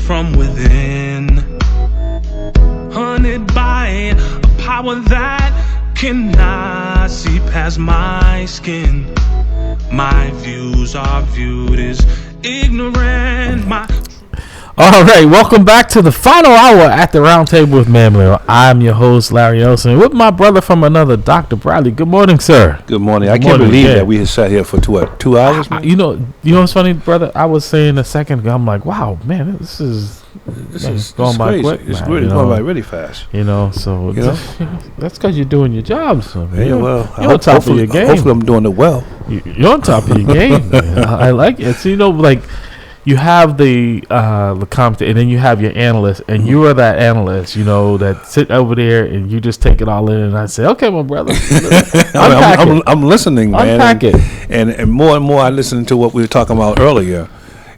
from within, hunted by a power that cannot see past my skin. My views are viewed as ignorant. All right, welcome back to the final hour at the Round Table with Mamleo. I'm your host, Larry Olson, with my brother from another, Dr. Bradley. Good morning, sir. Good morning. I can't believe that we had sat here for 2 hours. You know what's funny, brother? I was saying a second ago, I'm like, wow, man, this is going by quick. It's really going by really fast. So that's because you're doing your job. So, man. Yeah, well, you're on top of your game. Hopefully I'm doing it well. You're on top of your game. I like it. So, you have the commentator, and then you have your analyst, and you are that analyst, that sit over there, and you just take it all in. And I say, okay, my brother, I'm listening, man. Unpack it. And more I listen to what we were talking about earlier.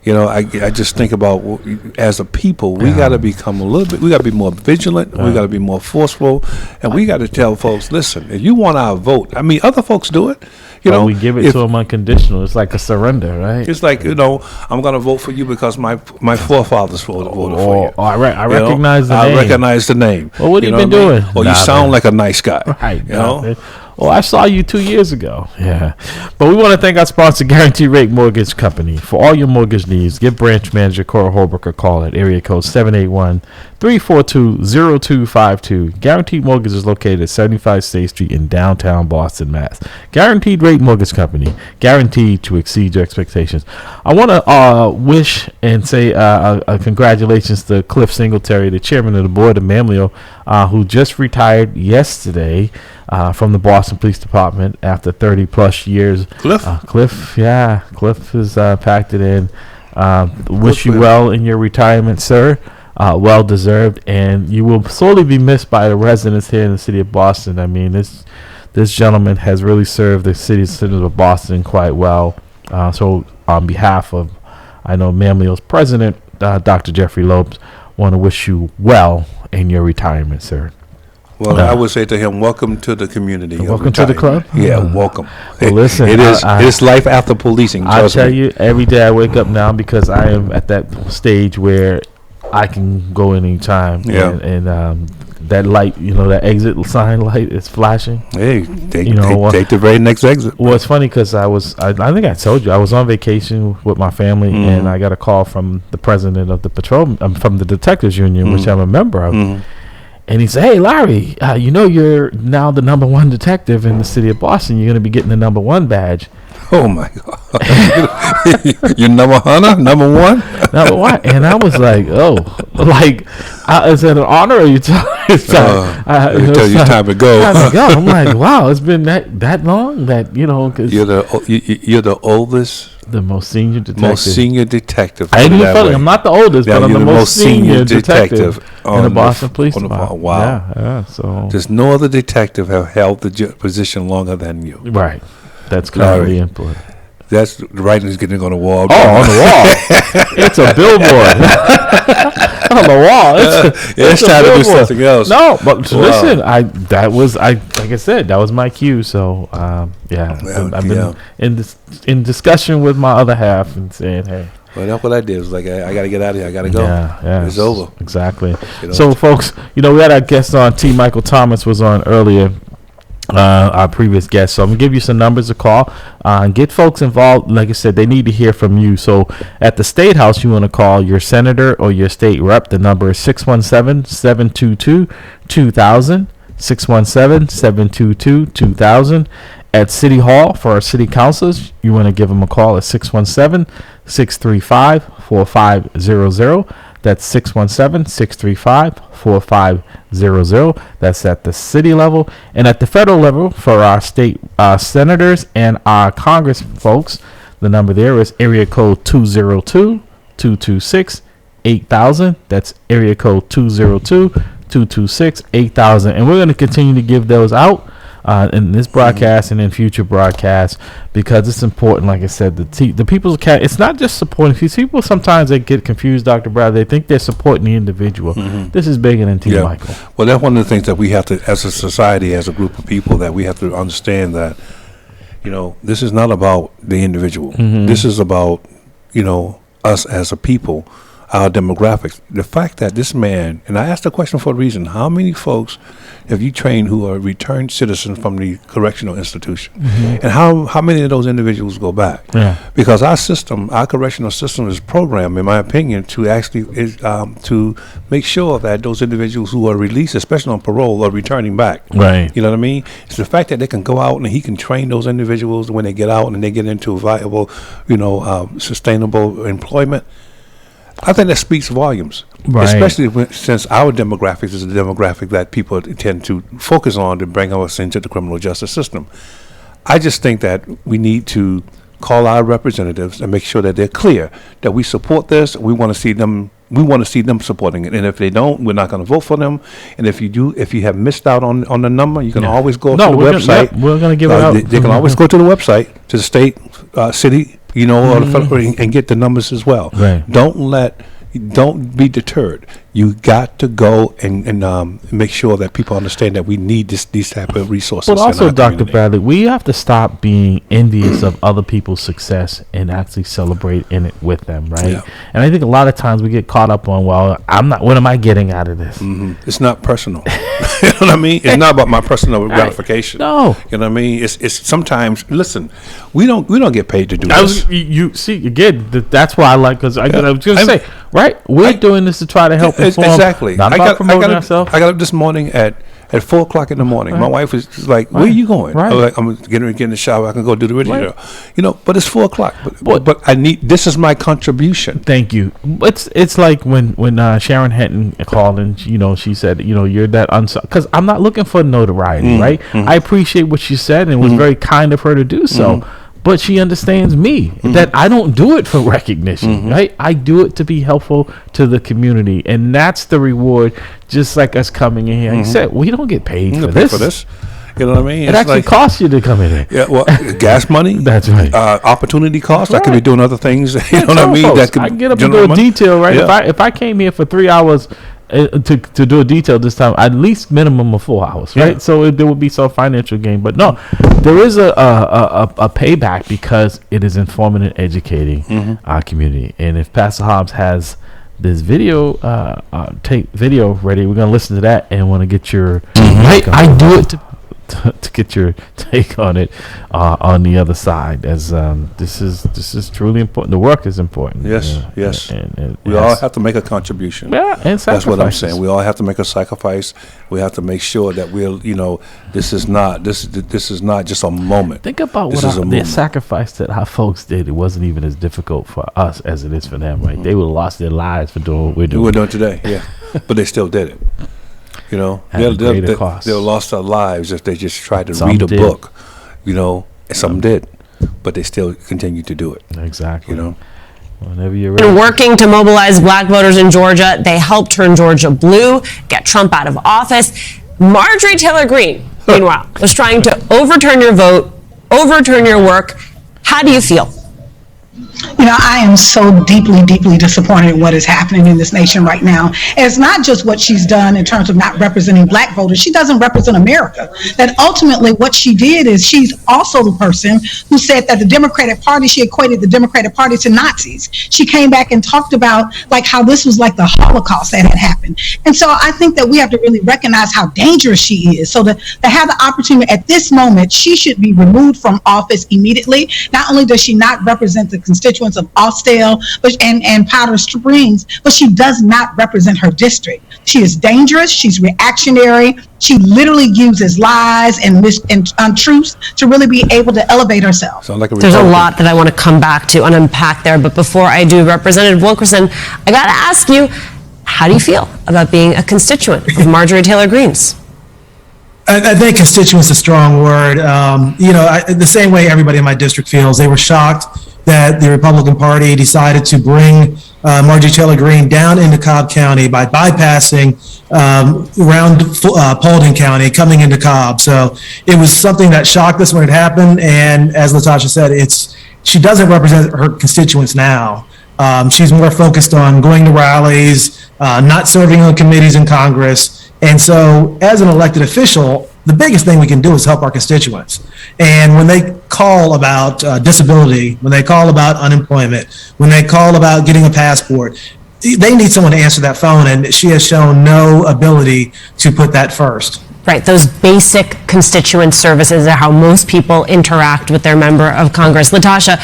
I just think about, as a people, we got to become we got to be more vigilant. We got to be more forceful, and we got to tell folks, listen, if you want our vote, other folks do it. We give it to them unconditional. It's like a surrender, right? It's like, I'm going to vote for you because my forefathers voted for you. I recognize the name. I recognize the name. Well, what have you been doing? Or you sound like a nice guy. Right. Well, I saw you 2 years ago. Yeah. But we want to thank our sponsor, Guarantee Rate Mortgage Company. For all your mortgage needs, give branch manager Cora Holbrook a call at area code 781-342-0252. Guaranteed Mortgage is located at 75 State Street in downtown Boston, Mass. Guaranteed Rate Mortgage Company. Guaranteed to exceed your expectations. I want to wish and say congratulations to Cliff Singletary, the chairman of the board of Mamleo, who just retired yesterday from the Boston Police Department after 30 plus years. Cliff has packed it in. Wish you well in your retirement, sir. Well deserved, and you will sorely be missed by the residents here in the city of Boston. This gentleman has really served the citizens of Boston quite well. So on behalf of, Mamleo's president, Dr. Jeffrey Lopes, want to wish you well in your retirement, sir. Well, I would say to him, welcome to the community. Welcome to the club? Yeah, welcome. Well, listen. It's life after policing. I tell you, every day I wake up now because I am at that stage where I can go anytime. Yeah. And that light, that exit sign light is flashing. Hey, take the very next exit. Well, it's funny because I think I told you, I was on vacation with my family, and I got a call from the president of the from the Detectives Union, which I'm a member of. And he said, hey, Larry, you're now the number one detective in the city of Boston. You're going to be getting the number one badge. Oh, my God. You're number one? Number one. And I was like, is it an honor or you tell you time to go. I'm like, wow, it's been that long that, because you're the oldest. The most senior detective. I'm not the oldest, but I'm the most senior detective in the Boston Police Department. Wow. Yeah. So there's no other detective have held the position longer than you. Right. That's currently input. That's the writing is getting on the wall. Oh, on the wall. It's a billboard. On the wall. It's time to do something else. No, but listen, that was my cue. So I've been in discussion with my other half and saying, hey. Well, that's what I did. It was like, I got to get out of here. I got to go. Yeah, it's over. Exactly. So, folks, we had our guest on. T. Michael Thomas was on earlier. Our previous guest. So I'm gonna give you some numbers to call and get folks involved. Like I said, they need to hear from you. So at the State House, you want to call your senator or your state rep. The number is 617-722-2000. 617-722-2000. At City Hall, for our city councilors, you want to give them a call at 617-635-4500. That's 617-635-4500. That's at the city level. And at the federal level, for our state senators and our Congress folks, the number there is area code 202-226-8000. That's area code 202-226-8000. And we're going to continue to give those out in this broadcast and in future broadcasts, because it's important. Like I said, the people's it's not just supporting people. Sometimes they get confused, Dr. Brad. They think they're supporting the individual. This is bigger than T. Michael. Well, that's one of the things that we have to, as a society, as a group of people, that we have to understand that, this is not about the individual. This is about, us as a people, our demographics. The fact that this man, and I asked the question for a reason, how many folks have you trained who are returned citizens from the correctional institution? And how many of those individuals go back? Because our correctional system is programmed, in my opinion, to actually to make sure that those individuals who are released, especially on parole, are returning back. Right. You know what I mean? It's the fact that they can go out and he can train those individuals when they get out and they get into viable, sustainable employment. I think that speaks volumes, especially since our demographics is a demographic that people tend to focus on to bring us into the criminal justice system. I just think that we need to call our representatives and make sure that they're clear that we support this. We want to see them. We want to see them supporting it, and if they don't, we're not going to vote for them. And if you have missed out on the number, you can always go to the website. We're going to give it out. They can always go to the website, to the state, city, or the federal, and get the numbers as well. Right. Don't be deterred. You got to go and make sure that people understand that we need these type of resources. But also, Dr. Bradley, we have to stop being envious of other people's success and actually celebrate in it with them, right? Yeah. And I think a lot of times we get caught up on, well, I'm not. What am I getting out of this? It's not personal. You know what I mean? It's not about my personal gratification. No. You know what I mean? It's sometimes. Listen, we don't get paid to do this. You see again. That's why I like, because I was going to say, right? We're doing this to try to help inform. Exactly. Not about promoting ourselves. I got up this morning at 4:00 in the morning. Right. My wife was like, "Where are you going?" Right. I was like, "I'm get in the shower. I can go do the radio." But it's 4:00. But I need. This is my contribution. Thank you. It's like when Sharon Henton called and she said, you're that because I'm not looking for notoriety, right? I appreciate what she said, and it was very kind of her to do so. But she understands me, that I don't do it for recognition, right? I do it to be helpful to the community, and that's the reward. Just like us coming in here, like I said, we don't get paid for this. You know what I mean? It actually costs you to come in here. Yeah, well, gas money. That's right. Opportunity cost. I could be doing other things. You know what I mean? Folks, I can get up and do a detail, right? Yeah. If I came here for 3 hours to do a detail this time, at least minimum of 4 hours, right? Yeah. So there would be some financial gain, but no, there is a payback because it is informing and educating our community. And if Pastor Hobbs has this video tape video ready, we're gonna listen to that and want to get your I do it to get your take on it on the other side, as this is truly important. The work is important. Yes. And we all have to make a contribution. Yeah, and that's what I'm saying. We all have to make a sacrifice. We have to make sure that this is not just a moment. Think about the sacrifice that our folks did. It wasn't even as difficult for us as it is for them, right? They would have lost their lives for doing what we're doing. We're doing today, yeah. But they still did it. They'll lost their lives if they just tried to read a book, and some did, but they still continue to do it. Exactly. Whenever you're ready. Working to mobilize black voters in Georgia, they helped turn Georgia blue, get Trump out of office. Marjorie Taylor Greene, meanwhile, was trying to overturn your vote, overturn your work. How do you feel? I am so deeply, deeply disappointed in what is happening in this nation right now. And it's not just what she's done in terms of not representing black voters. She doesn't represent America. That ultimately what she did is she's also the person who said that the Democratic Party, she equated the Democratic Party to Nazis. She came back and talked about how this was like the Holocaust that had happened. And so I think that we have to really recognize how dangerous she is. So to have the opportunity at this moment, she should be removed from office immediately. Not only does she not represent the constituents of Austell and Powder Springs, but she does not represent her district. She is dangerous. She's reactionary. She literally uses lies and untruths to really be able to elevate herself. There's a lot that I want to come back to and unpack there, but before I do, Representative Wilkerson, I got to ask you, how do you feel about being a constituent of Marjorie Taylor Greene's? I think constituent's a strong word. The same way everybody in my district feels. They were shocked that the Republican Party decided to bring Marjorie Taylor Greene down into Cobb County by bypassing around Paulding County, coming into Cobb. So it was something that shocked us when it happened. And as Latasha said, she doesn't represent her constituents now. She's more focused on going to rallies, not serving on committees in Congress. And so as an elected official, the biggest thing we can do is help our constituents. And when they call about disability, when they call about unemployment, when they call about getting a passport, they need someone to answer that phone, and she has shown no ability to put that first. Right, those basic constituent services are how most people interact with their member of Congress. Latasha,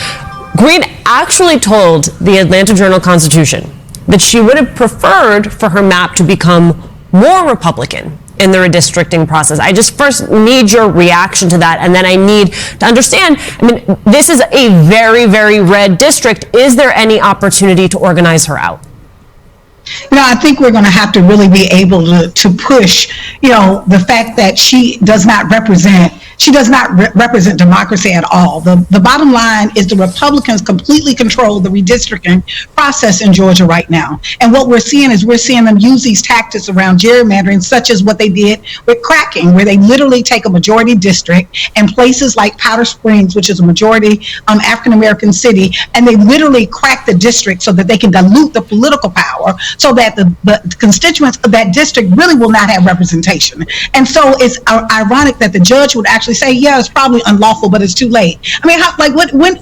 Greene actually told the Atlanta Journal-Constitution that she would have preferred for her map to become more Republican in the redistricting process. I just first need your reaction to that, and then I need to understand, I mean, this is a very, very red district. Is there any opportunity to organize her out? I think we're going to have to really be able to push, the fact that she does not represent democracy at all. The bottom line is the Republicans completely control the redistricting process in Georgia right now. And what we're seeing them use these tactics around gerrymandering, such as what they did with cracking, where they literally take a majority district in places like Powder Springs, which is a majority African-American city, and they literally crack the district so that they can dilute the political power, so that the constituents of that district really will not have representation. And so it's ironic that the judge would actually say, yeah, it's probably unlawful, but it's too late. I mean,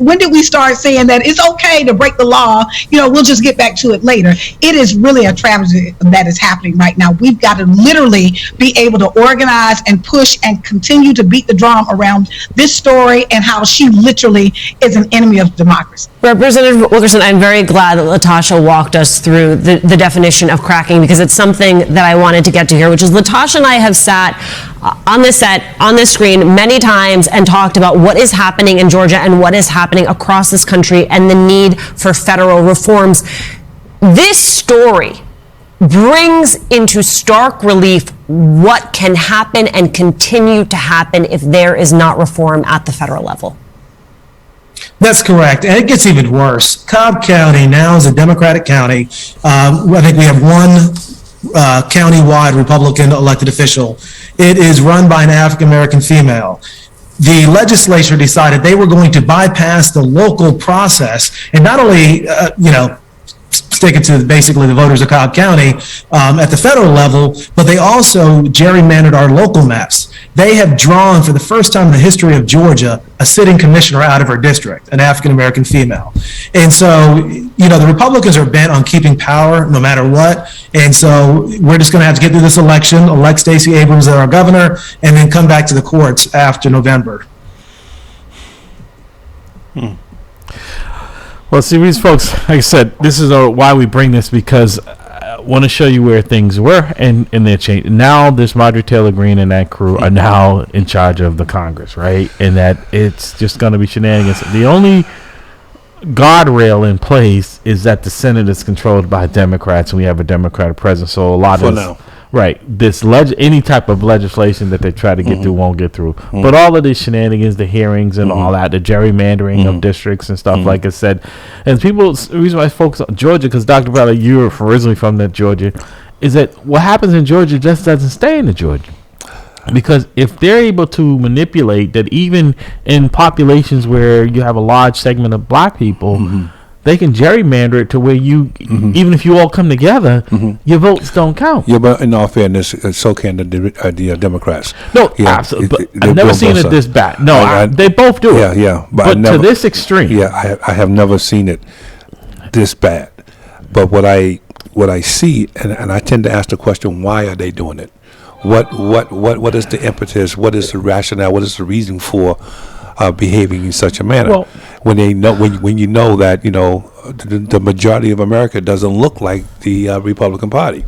when did we start saying that it's okay to break the law? We'll just get back to it later. It is really a travesty that is happening right now. We've got to literally be able to organize and push and continue to beat the drum around this story and how she literally is an enemy of democracy. Representative Wilkerson, I'm very glad that Latasha walked us through the definition of cracking, because it's something that I wanted to get to here, which is Latasha and I have sat on this set, on this screen many times and talked about what is happening in Georgia and what is happening across this country and the need for federal reforms. This story brings into stark relief what can happen and continue to happen if there is not reform at the federal level. That's correct. And it gets even worse. Cobb County now is a Democratic county. I think we have one county-wide Republican elected official. It is run by an African-American female. The legislature decided they were going to bypass the local process and not only, stick it to basically the voters of Cobb County at the federal level, but they also gerrymandered our local maps. They have drawn, for the first time in the history of Georgia, a sitting commissioner out of her district, an African-American female. And so, the Republicans are bent on keeping power no matter what. And so we're just going to have to get through this election, elect Stacey Abrams as our governor, and then come back to the courts after November. Well, see, these folks, like I said, this is why we bring this, because I want to show you where things were and their change. Now, this Marjorie Taylor Greene and that crew are now in charge of the Congress, right? And that it's just going to be shenanigans. The only guardrail in place is that the Senate is controlled by Democrats, and we have a Democratic president. So a lot of now. Right. This any type of legislation that they try to get through won't get through. But all of these shenanigans, the hearings and all that, the gerrymandering of districts and stuff, like I said, and the reason why I focus on Georgia, because Dr. Bradley, you're originally from that Georgia, is that what happens in Georgia just doesn't stay in Georgia. Because if they're able to manipulate that, even in populations where you have a large segment of black people, they can gerrymander it to where you, even if you all come together, your votes don't count. Yeah, but in all fairness, so can the Democrats. No, yeah, absolutely. I've never seen it this bad. No, they both do it. Yeah. But to this extreme. Yeah, I have never seen it this bad. But what I see, and I tend to ask the question, why are they doing it? What is the impetus? What is the rationale? What is the reason for behaving in such a manner? Well, when they know, when you know that the majority of America doesn't look like the Republican Party.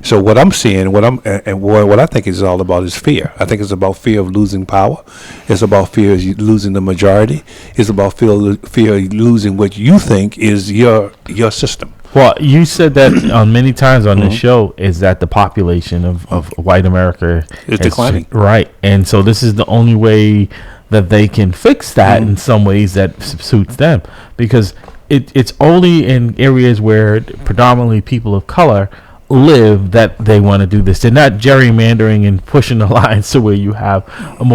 So what I'm seeing, what I think it's all about is fear. I think it's about fear of losing power. It's about fear of losing the majority. It's about fear of losing what you think is your system. Well, you said that on many times on this show, is that the population of white America is declining. Right. And so this is the only way that they can fix that in some ways that suits them, because it's only in areas where predominantly people of color live that they want to do this. They're not gerrymandering and pushing the lines to where you have a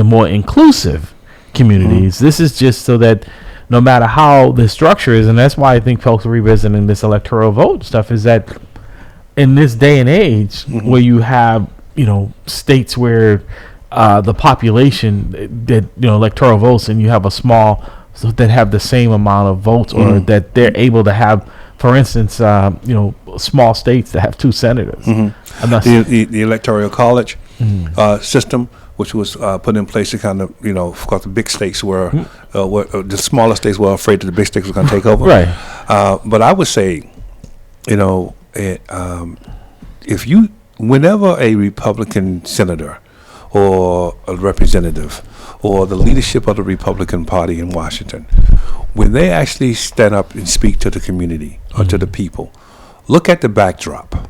more inclusive communities. This is just so that no matter how the structure is, and that's why I think folks are revisiting this electoral vote stuff, is that in this day and age where you have states where the population that electoral votes, and you have a small that have the same amount of votes, or that they're able to have for instance, small states that have 2 senators. The electoral college system, which was put in place to kind of, of course, the big states were the smaller states were afraid that the big states were going to take over. Right. But I would say, whenever a Republican senator or a representative or the leadership of the Republican Party in Washington, when they actually stand up and speak to the community or to the people, look at the backdrop.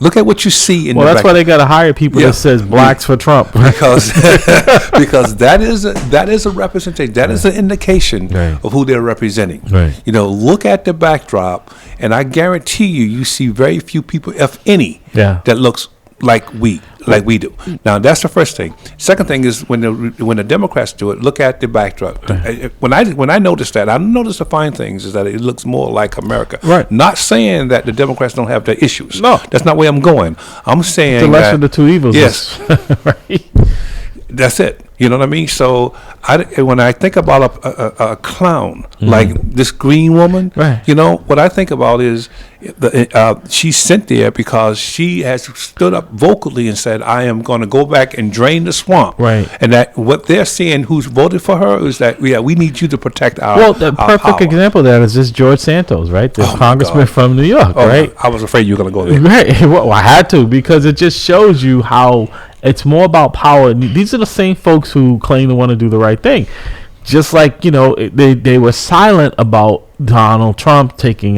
Look at what you see in. Well, that's why they got to hire people that says blacks for Trump, because that is a representation. That is an indication of who they're representing. Right. Look at the backdrop, and I guarantee you see very few people, if any, that looks like we do. Now that's the first thing. Second thing is when the Democrats do it, look at the backdrop. When I noticed that, I noticed the fine things is that it looks more like America. Right. Not saying that the Democrats don't have their issues. No, that's not where I'm going. I'm saying the lesser of the two evils. Yes. Right. That's it. You know what I mean? So when I think about a clown like this green woman, what I think about is she's sent there because she has stood up vocally and said, I am going to go back and drain the swamp. Right. And that what they're saying, who's voted for her, is that, we need you to protect our Well, the perfect power. Example of that is this George Santos, right? The congressman from New York, right? I was afraid you were going to go there. Right. Well, I had to, because it just shows you how it's more about power. These are the same folks who claim to want to do the right thing. Just like, they were silent about Donald Trump taking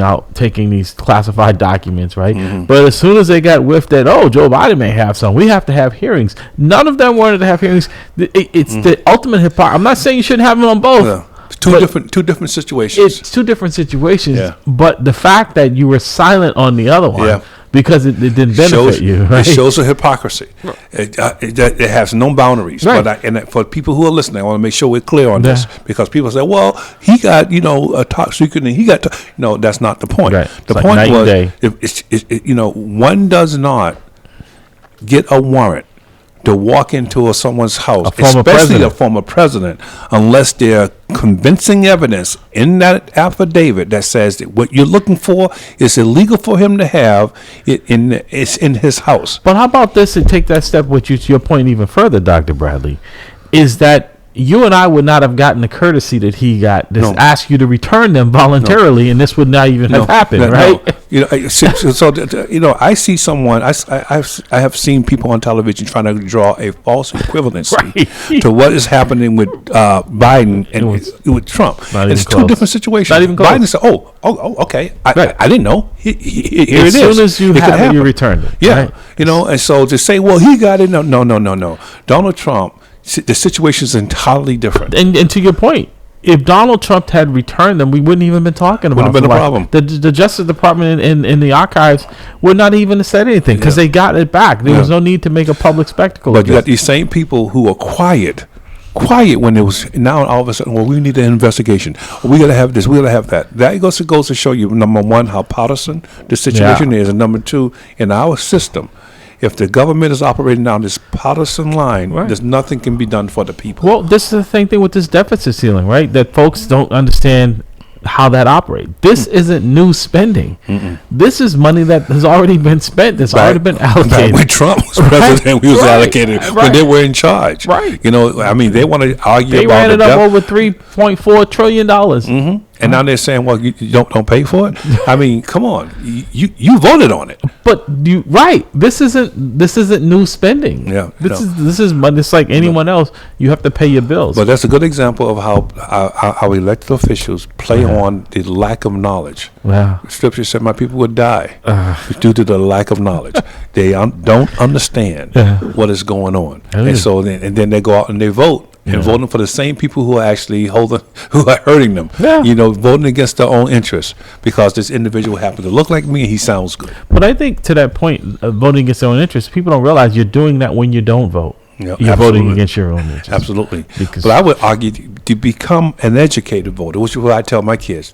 these classified documents, right? But as soon as they got whiffed that, Joe Biden may have some, we have to have hearings. None of them wanted to have hearings. It's the ultimate hypocrisy. I'm not saying you shouldn't have them on both. Yeah. Two different situations. It's 2 different situations. Yeah. But the fact that you were silent on the other one, because it didn't benefit you, right? It shows a hypocrisy. It has no boundaries. Right. But for people who are listening, I want to make sure we're clear on this, because people say, "Well, he got a top secret, and he got." No, that's not the point. Right. The point was, one does not get a warrant to walk into someone's house, especially a former president, unless there are convincing evidence in that affidavit that says that what you're looking for is illegal for him to have. It's in his house. But how about this, and take that step with you to your point even further, Dr. Bradley, is that you and I would not have gotten the courtesy that he got. Ask you to return them voluntarily, and this would not even have happened, right? I see someone. I have seen people on television trying to draw a false equivalency to what is happening with Biden and with Trump. It's 2 different situations. Not even close. Biden said, okay, I didn't know. Here it is. As soon as you have it, you return it. Yeah, right? And so to say, well, he got it. No. Donald Trump. The situation is entirely different. And to your point, if Donald Trump had returned them, we wouldn't even been talking about it. Wouldn't have been a problem. The Justice Department in the archives would not even have said anything because they got it back. There was no need to make a public spectacle. But you got these same people who are quiet when it was, now all of a sudden, well, we need an investigation. We got to have this. We got to have that. That goes to show you, number one, how partisan the situation is, and number two, in our system, if the government is operating down this partisan line, there's nothing can be done for the people. Well, this is the same thing with this deficit ceiling, right? That folks don't understand how that operates. This isn't new spending. This is money that has already been spent. That's already been allocated. When Trump was president, we was allocated when they were in charge. Right. They want to argue they about ran it up over $3.4 trillion. And now they're saying, well, you don't pay for it. I mean, come on, you voted on it. But this isn't new spending. Yeah, this is money. It's like anyone else. You have to pay your bills. But that's a good example of how elected officials play on the lack of knowledge. Yeah. Scripture said, "My people would die due to the lack of knowledge." They don't understand what is going on, and so then they go out and they vote. And voting for the same people who are actually who are hurting them. Voting against their own interests because this individual happens to look like me and he sounds good. But I think to that point, voting against their own interests, people don't realize you're doing that when you don't vote. You're voting against your own interests. Absolutely. But I would argue to become an educated voter, which is what I tell my kids.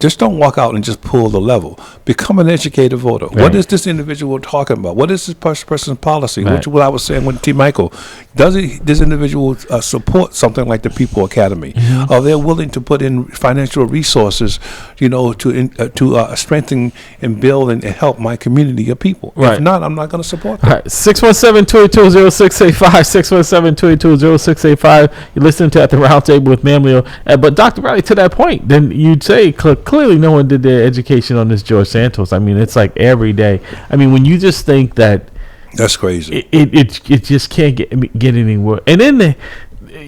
just don't walk out and just pull the level. Become an educated voter. Right. What is this individual talking about? What is this person's policy? Right. Which what I was saying with T. Michael. Does this individual support something like the People Academy? Mm-hmm. Are they willing to put in financial resources, to strengthen and build and help my community of people? Right. If not, I'm not going to support them. All right, 617-282-0685, 617-282-0685. You're listening to At the Round Table with Mamleo. But Dr. Bradley, to that point, then you'd say clearly no one did their education on this George Santos. I mean, it's like every day. I mean, when you just think that That's crazy. it just can't get any worse. And then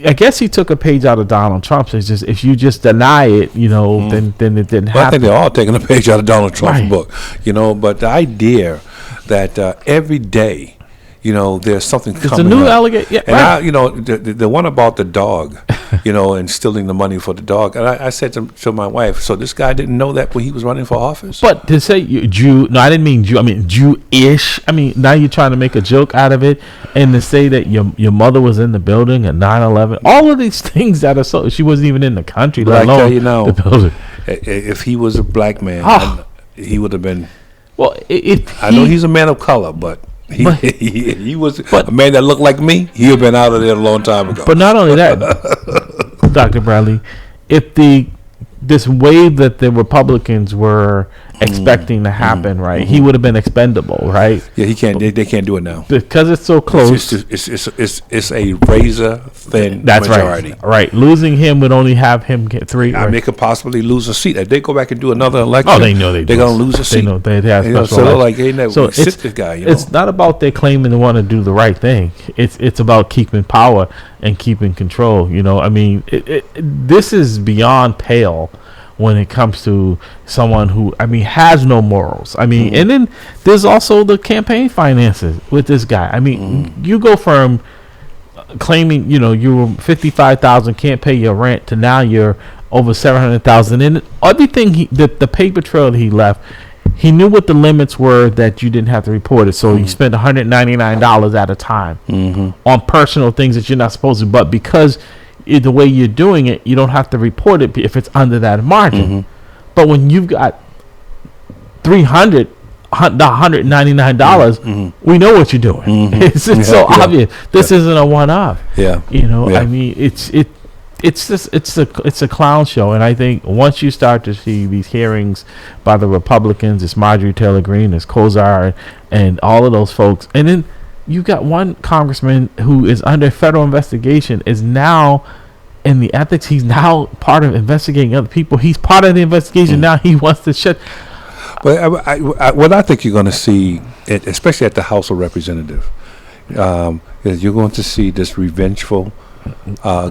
I guess he took a page out of Donald Trump's. It's just if you just deny it, then it didn't happen. I think they're all taking a page out of Donald Trump's Right. book, But the idea that every day, there's something It's a coming new up. allegation. Yeah, And right. the one about the dog, and stealing the money for the dog. And I said to my wife, so this guy didn't know that when he was running for office? But to say Jew, no, I didn't mean Jew. I mean Jewish. I mean, now you're trying to make a joke out of it, and to say that your mother was in the building at 9/11. All of these things that are so. She wasn't even in the country, But let I alone tell you now, the building. if he was a black man, Ah. he would have been. Well, I know he's a man of color, but he was But- a man that looked like me. He'd have been out of there a long time ago. But not only that, Dr. Bradley, if this wave that the Republicans were expecting to happen, right, he would have been expendable, right? Yeah, he can't. They can't do it now. Because it's so close. It's a razor thin That's majority. right. Right. Losing him would only have him get 3. I mean, they could possibly lose a seat if they go back and do another election. Oh, they know they're gonna lose a seat. They know they have special so they're election. like, hey, never sit it's, this guy. It's not about they claiming to want to do the right thing. It's about keeping power and keeping control. I mean, this is beyond pale when it comes to someone who, has no morals. And then there's also the campaign finances with this guy. You go from claiming, you were 55,000, can't pay your rent, to now you're over 700,000. And everything the paper trail that he left, he knew what the limits were that you didn't have to report it. So you spent $199 at a time on personal things that you're not supposed to. But because the way you're doing it, you don't have to report it if it's under that margin. But when you've got $199, we know what you're doing. It's so obvious. This isn't a one-off. Yeah. It's a clown show. And I think once you start to see these hearings by the Republicans, it's Marjorie Taylor Greene, it's Kozar, and all of those folks, and then you got one congressman who is under federal investigation, is now in the ethics. He's now part of investigating other people. He's part of the investigation. Now he wants to shut. But what I think you're going to see, especially at the House of Representatives, is you're going to see this revengeful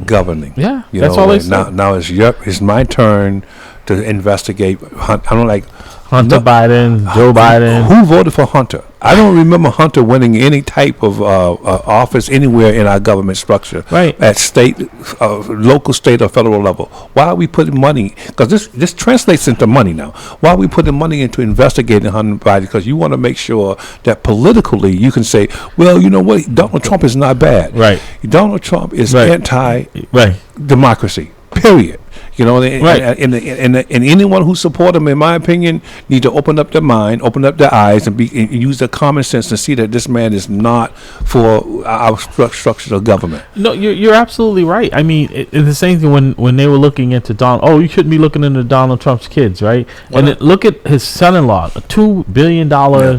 governing. Yeah, that's all they say. Now it's my turn to investigate. I don't like Hunter Biden, Joe Biden. Who voted for Hunter? I don't remember Hunter winning any type of office anywhere in our government structure. Right. At state, local, state, or federal level. Why are we putting money? Because this translates into money now. Why are we putting money into investigating Hunter Biden? Because you want to make sure that politically you can say, well, you know what? Donald Trump is not bad. Right. Donald Trump is Right. anti-democracy. Period. And anyone who support him, in my opinion, need to open up their mind, open up their eyes, and use their common sense to see that this man is not for our structure of government. No, you're absolutely right. It's the same thing when they were looking into Donald. Oh, you shouldn't be looking into Donald Trump's kids, right? And then look at his son-in-law, a $2 billion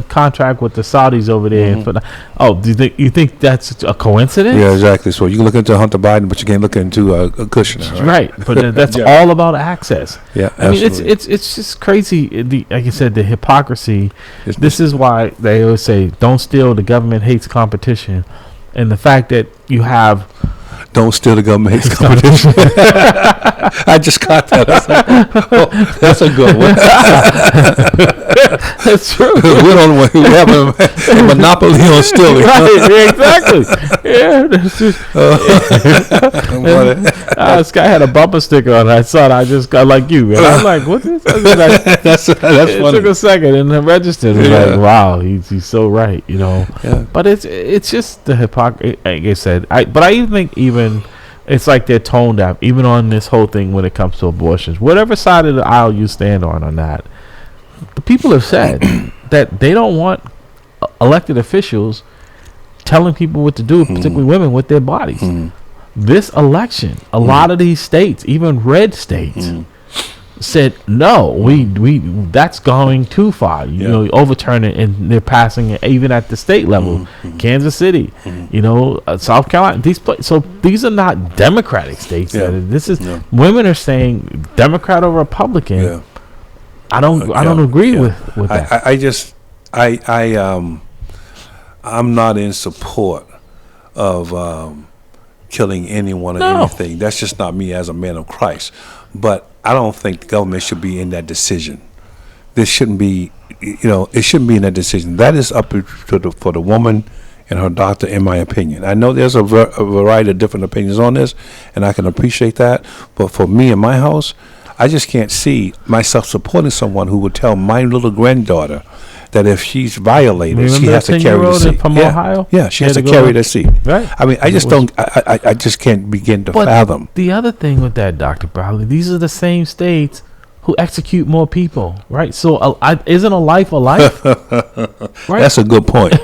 contract with the Saudis over there. Do you think that's a coincidence? Yeah, exactly. So you can look into Hunter Biden, but you can't look into Kushner, right? But that's all about access. Yeah, absolutely. It's just crazy. Like you said, the hypocrisy. This is why they always say, "Don't steal. The government hates competition," and the fact that you have. Don't steal, the government hates competition. I just caught that. That's a good one. That's true. We have a monopoly on stealing. Right, exactly. Yeah. This guy had a bumper sticker on it. I saw it. I just got like you. And I'm like, what's this? That's funny. It took a second and then registered. It was like, wow, he's so right, Yeah. But it's just the hypocrisy. Like I said, but I even think it's like they're tone deaf, even on this whole thing when it comes to abortions. Whatever side of the aisle you stand on that, the people have said that they don't want elected officials telling people what to do, particularly women, with their bodies. This election, a lot of these states, even red states, said no. We that's going too far. You know, overturn it, and they're passing it even at the state level. Kansas City, South Carolina. So these are not Democratic states. This is women are saying Democrat or Republican. I don't agree with that. I'm not in support of killing anyone or anything. That's just not me as a man of Christ. But I don't think the government should be in that decision. This shouldn't be, it shouldn't be in that decision. That is up for the woman and her doctor, in my opinion. I know there's a variety of different opinions on this, and I can appreciate that. But for me and my house, I just can't see myself supporting someone who would tell my little granddaughter that if she's violated, she has to carry the seat. From Ohio? Yeah, she has to carry the seat. Right. I mean, I just can't begin to fathom. The other thing with that, Dr. Bradley, these are the same states who execute more people, right? So isn't a life a life? Right? That's a good point.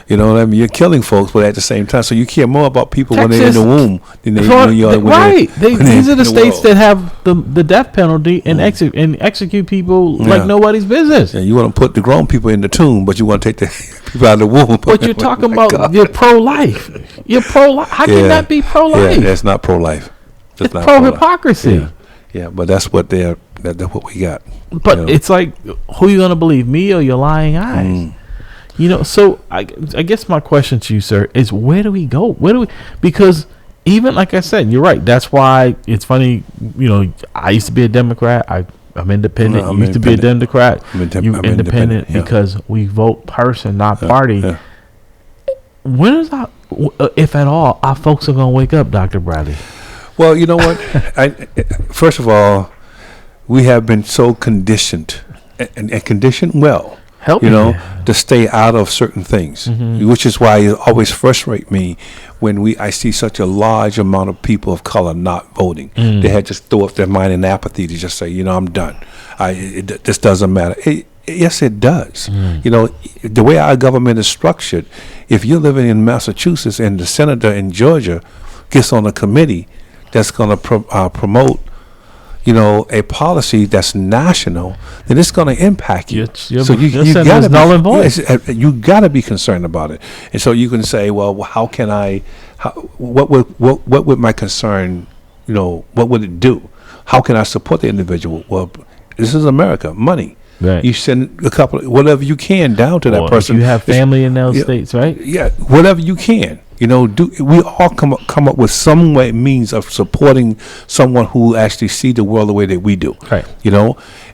You know what I mean? You're killing folks, but at the same time, so you care more about people when they're in the womb than they These are the states that have the death penalty and execute people like nobody's business. Yeah, you want to put the grown people in the tomb, but you want to take the people out of the womb. But you're talking about you're pro-life. You're pro-life. How can that be pro-life? Yeah, that's not pro-life. It's pro-hypocrisy. Yeah, but that's what that's what we got. But it's like, who you gonna believe, me or your lying eyes? So I guess my question to you, sir, is where do we go? Because even like I said, you're right. That's why it's funny. I used to be a Democrat. I'm independent. You used to be a Democrat. You're independent because we vote person, not party. Yeah. When is if at all, our folks are gonna wake up, Dr. Bradley? Well, you know what? First of all, we have been so conditioned and conditioned well. To stay out of certain things, which is why it always frustrates me when I see such a large amount of people of color not voting. They had just throw up their mind in apathy to just say, I'm done. This doesn't matter. Yes, it does. The way our government is structured, if you're living in Massachusetts and the senator in Georgia gets on a committee that's going to promote a policy that's national, then it's going to impact you. So you got to be concerned about it. And so you can say, well, how can what would my concern, what would it do? How can I support the individual? Well, this is America, money. Right. You send a couple, whatever you can down to that person. You have family in those states, right? Yeah, whatever you can. We all come up with some way means of supporting someone who actually see the world the way that we do. Right.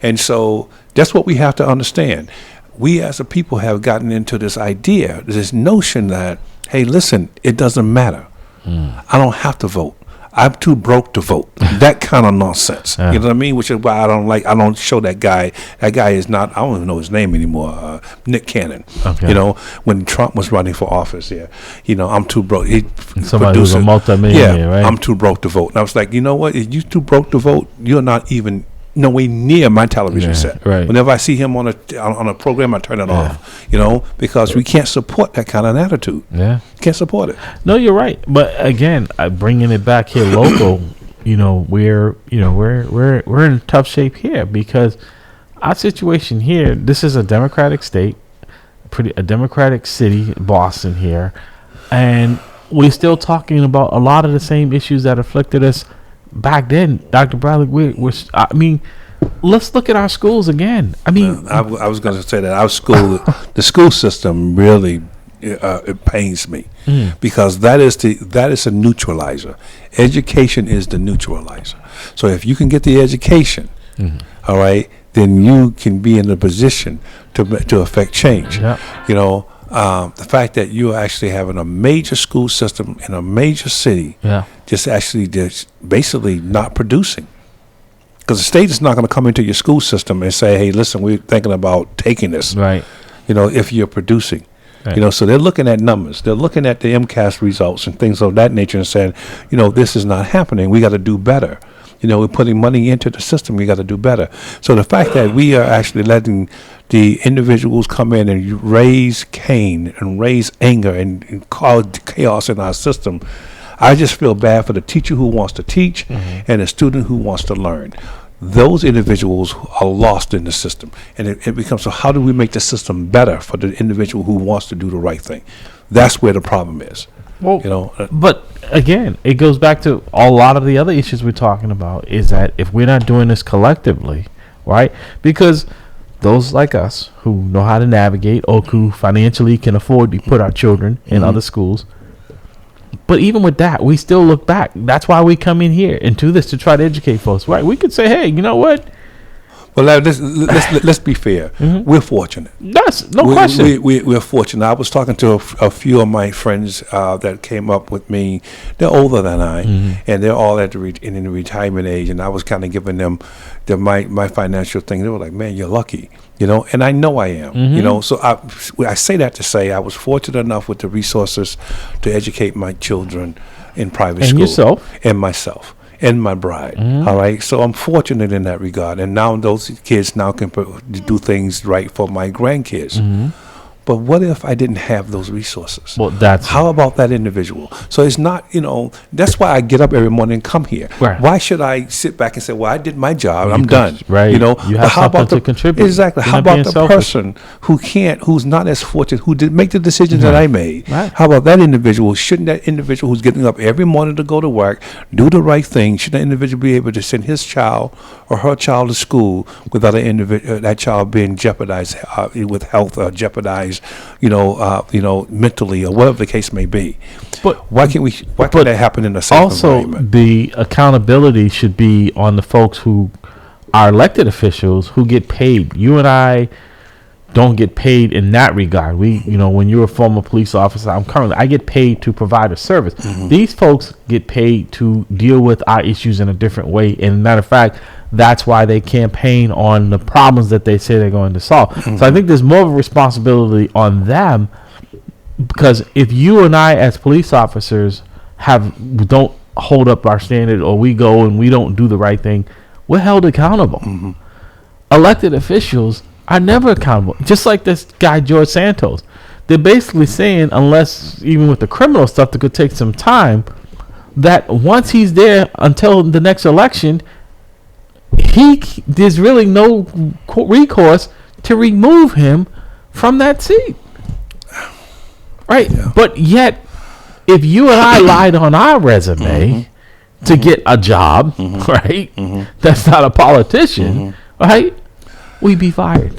And so that's what we have to understand. We as a people have gotten into this idea, this notion that, hey, listen, it doesn't matter. I don't have to vote. I'm too broke to vote. That kind of nonsense. You know what I mean? Which is why I don't show that guy. That guy is not, I don't even know his name anymore. Nick Cannon. Okay. When Trump was running for office here, I'm too broke. Somebody who's a multimillionaire, right? I'm too broke to vote. And I was like, you know what? If you're too broke to vote, you're not even nowhere near my television set. Right. Whenever I see him on a program, I turn it off. Because we can't support that kind of an attitude. Yeah, can't support it. No, you're right. But again, bringing it back here local, we're in tough shape here because our situation here. This is a Democratic state, a Democratic city, Boston here, and we're still talking about a lot of the same issues that afflicted us back then, Dr. Bradley. Let's look at our schools again. I was going to say that our school, the school system, really it pains me because that is a neutralizer. Education is the neutralizer. So if you can get the education, all right, then you can be in a position to affect change. Yeah. The fact that you're actually having a major school system in a major city, just basically not producing. Because the state is not going to come into your school system and say, hey, listen, we're thinking about taking this. Right. If you're producing. Right. So they're looking at numbers. They're looking at the MCAS results and things of that nature and saying, this is not happening. We got to do better. We're putting money into the system. We got to do better. So the fact that we are actually letting the individuals come in and raise Cain and raise anger and cause chaos in our system, I just feel bad for the teacher who wants to teach and the student who wants to learn. Those individuals are lost in the system. And it becomes, so how do we make the system better for the individual who wants to do the right thing? That's where the problem is. Well, but again, it goes back to a lot of the other issues we're talking about, is that if we're not doing this collectively, right? Because those like us who know how to navigate or who financially can afford to put our children in other schools, but even with that, we still look back. That's why we come in here and do this, to try to educate folks, right? We could say, hey, you know what? Well, let's be fair. We're fortunate. That's no question. We're fortunate. I was talking to a few of my friends that came up with me. They're older than I, and they're all in the retirement age. And I was kind of giving them my financial thing. They were like, "Man, you're lucky," And I know I am. So I say that to say I was fortunate enough with the resources to educate my children in private school, yourself, and myself. And my bride. All right. So I'm fortunate in that regard. And now those kids now can do things right for my grandkids. But what if I didn't have those resources? Well, how about that individual? So it's not, that's why I get up every morning and come here. Right. Why should I sit back and say, well, I did my job, I'm done. Right. You have something to contribute. Exactly. How about the person who's not as fortunate, who didn't make the decisions that I made? Right. How about that individual? Shouldn't that individual who's getting up every morning to go to work do the right thing? Should that individual be able to send his child or her child to school without that child being jeopardized with health or jeopardized, mentally or whatever the case may be? But why can't that happen in a safe environment? Also, the accountability should be on the folks who are elected officials who get paid. You and I don't get paid in that regard. When you're a former police officer, I get paid to provide a service. These folks get paid to deal with our issues in a different way. And matter of fact, that's why they campaign on the problems that they say they're going to solve. So I think there's more of a responsibility on them, because if you and I as police officers don't hold up our standard, or we go and we don't do the right thing, we're held accountable. Elected officials are never accountable. Just like this guy, George Santos. They're basically saying, unless even with the criminal stuff that could take some time, that once he's there until the next election, there's really no recourse to remove him from that seat. Right? Yeah. But yet, if you and I lied on our resume to get a job, right? That's not a politician, right? We'd be fired.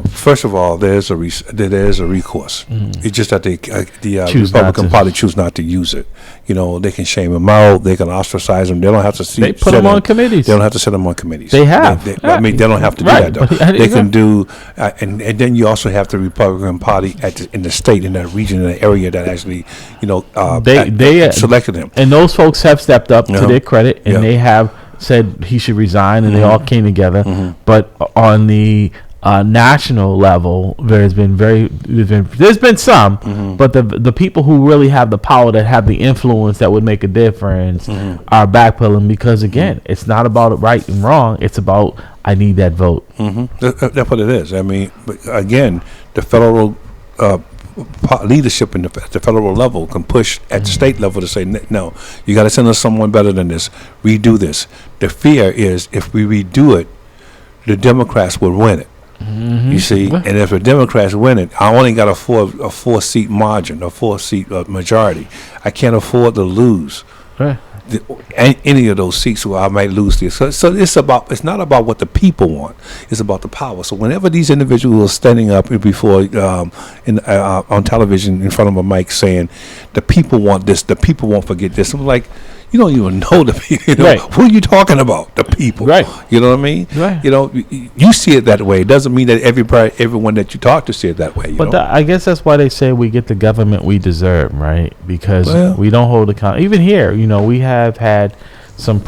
First of all, there's a recourse. It's just that the Republican Party choose not to use it. They can shame them out. They can ostracise them. They don't have to They put them on committees. They don't have to set them on committees. They have. They don't have to do that, though. They can do, and then you also have the Republican Party in the state, in that region, in the area that actually, they selected him. And those folks have stepped up to their credit, and they have said he should resign, and they all came together. But on the national level, there's been some, but the people who really have the power, that have the influence that would make a difference, are backpedaling, because again, it's not about right and wrong. It's about, I need that vote. That's what it is. I mean, but again, the federal leadership at the federal level can push at the state level to say, no, you got to send us someone better than this. Redo this. The fear is, if we redo it, the Democrats will win it. You see, and if the Democrats win it, I only got a four seat margin, a 4-seat majority. I can't afford to lose any of those seats where I might lose this. So it's not about what the people want. It's about the power. So whenever these individuals are standing up before on television in front of a mic saying, the people want this, the people won't forget this, I'm like, you don't even know the people. Right. Who are you talking about? The people. Right. You know what I mean? Right. You see it that way. It doesn't mean that everyone that you talk to see it that way. I guess that's why they say we get the government we deserve, right? Because we don't hold account. Even here, we have had some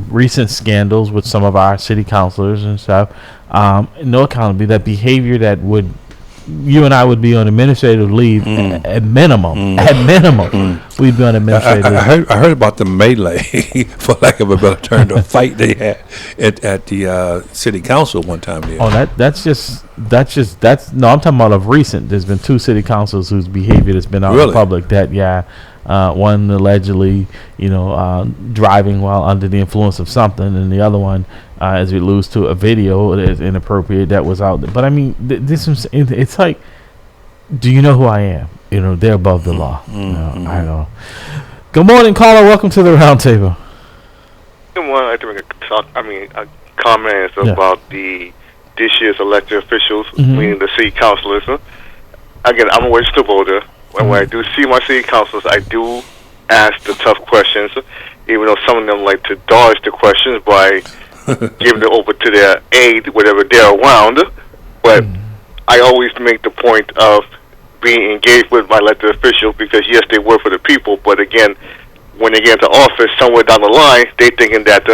recent scandals with some of our city councilors and stuff. No accountability. That behavior that would you and I would be on administrative leave at minimum. At minimum, we'd be on administrative leave. I heard about the melee, for lack of a better term, the fight they had at the city council one time there. Oh, that's no. I'm talking about of recent. There's been 2 city councils whose behavior has been out in public. One allegedly, driving while under the influence of something, and the other one, as we lose to a video that is inappropriate that was out there. But I mean, this is, it's like, do you know who I am? They're above the law. I know. Good morning, caller. Welcome to the roundtable. Good morning. I'd like to make a comment about this year's elected officials, meaning the city councilors. Again, I'm a registered voter. And when I do see my city councilors, I do ask the tough questions, even though some of them like to dodge the questions by giving it over to their aide, whatever they're around. But I always make the point of being engaged with my elected officials because, yes, they work for the people, but again, when they get into office somewhere down the line, they thinking that,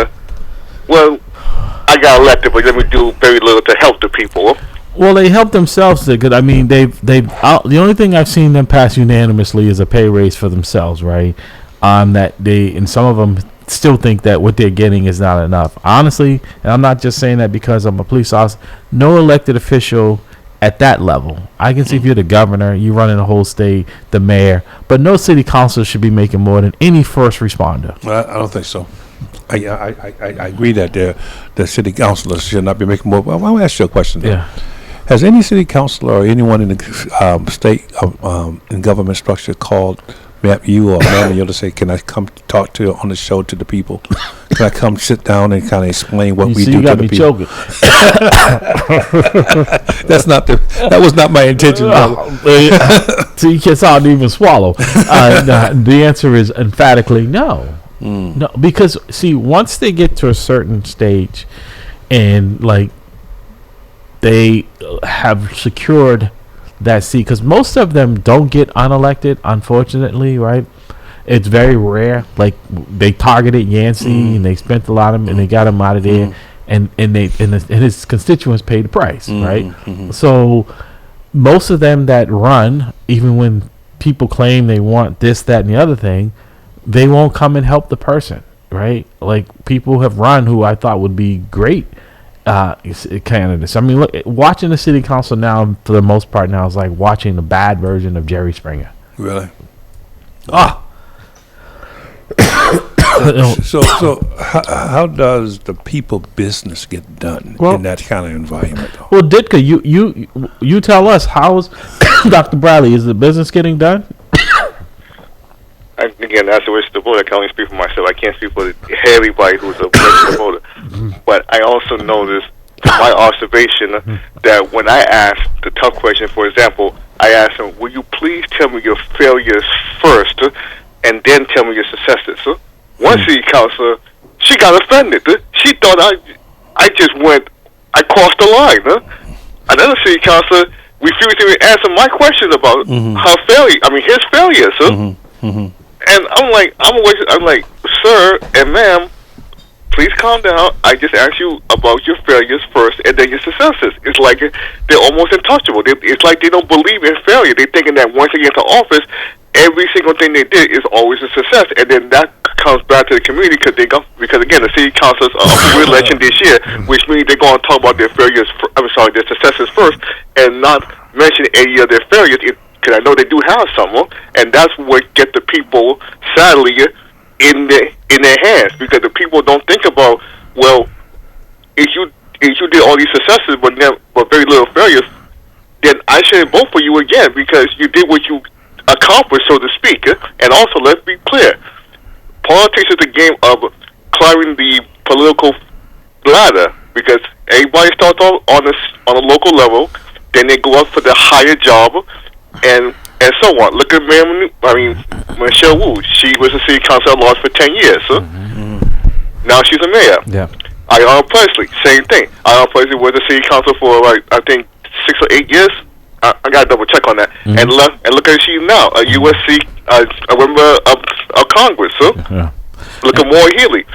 I got elected, but let me do very little to help the people. Well, they help themselves. Because I mean, the only thing I've seen them pass unanimously is a pay raise for themselves, right? That and some of them still think that what they're getting is not enough. Honestly, and I'm not just saying that because I'm a police officer. No elected official at that level. I can see if you're the governor, you running the whole state, the mayor, but no city council should be making more than any first responder. I don't think so. I agree that the city councilors should not be making more. Well, I want to ask you a question, though. Yeah. Has any city councilor or anyone in the state in government structure called you or Manuel to say, can I come talk to on the show to the people? Can I come sit down and kind of explain what we do to the people? That was not my intention. See, it's hard to even swallow. The answer is emphatically no. No, because see, once they get to a certain stage and they have secured that seat, because most of them don't get unelected, unfortunately, right? It's very rare. Like, they targeted Yancey and they spent a lot of them and they got him out of there, and his constituents paid the price, right? So most of them that run, even when people claim they want this, that, and the other thing, they won't come and help the person, right? Like, people have run who I thought would be great candidates. I mean, look, watching the city council now, for the most part now, is like watching the bad version of Jerry Springer. Really? So how does the people business get done in that kind of environment? Well, Ditka, you tell us, how's Dr. Bradley, is the business getting done? Again, as a registered voter, I can only speak for myself. I can't speak for everybody who's a registered voter. But I also noticed, from my observation, that when I ask the tough question, for example, I asked them, will you please tell me your failures first, and then tell me your successes? One city councilor, she got offended. She thought I crossed the line. Another city councilor refused to even answer my question about his failures. And I'm like, sir and ma'am, please calm down. I just asked you about your failures first and then your successes. It's like they're almost untouchable. It's like they don't believe in failure. They're thinking that once they get into office, every single thing they did is always a success. And then that comes back to the community because again, the city councils are re-election this year, which means they're going to talk about their failures, their successes first, and not mention any of their failures. Because I know they do have some, and that's what get the people, sadly, in their hands. Because the people don't think about, well, if you did all these successes but very little failures, then I shouldn't vote for you again because you did what you accomplished, so to speak. And also, let's be clear, politics is a game of climbing the political ladder because everybody starts off on a local level, then they go up for the higher job. And so on. Look at Michelle Wu. She was a city councilor, lost for 10 years. Now she's a mayor. Yeah. Ayanna Presley, same thing. Ayanna Presley was a city councilor for I think 6 or 8 years. I gotta double check on that. And look at she now, a USC, a member of Congress. Look at Maura Healey,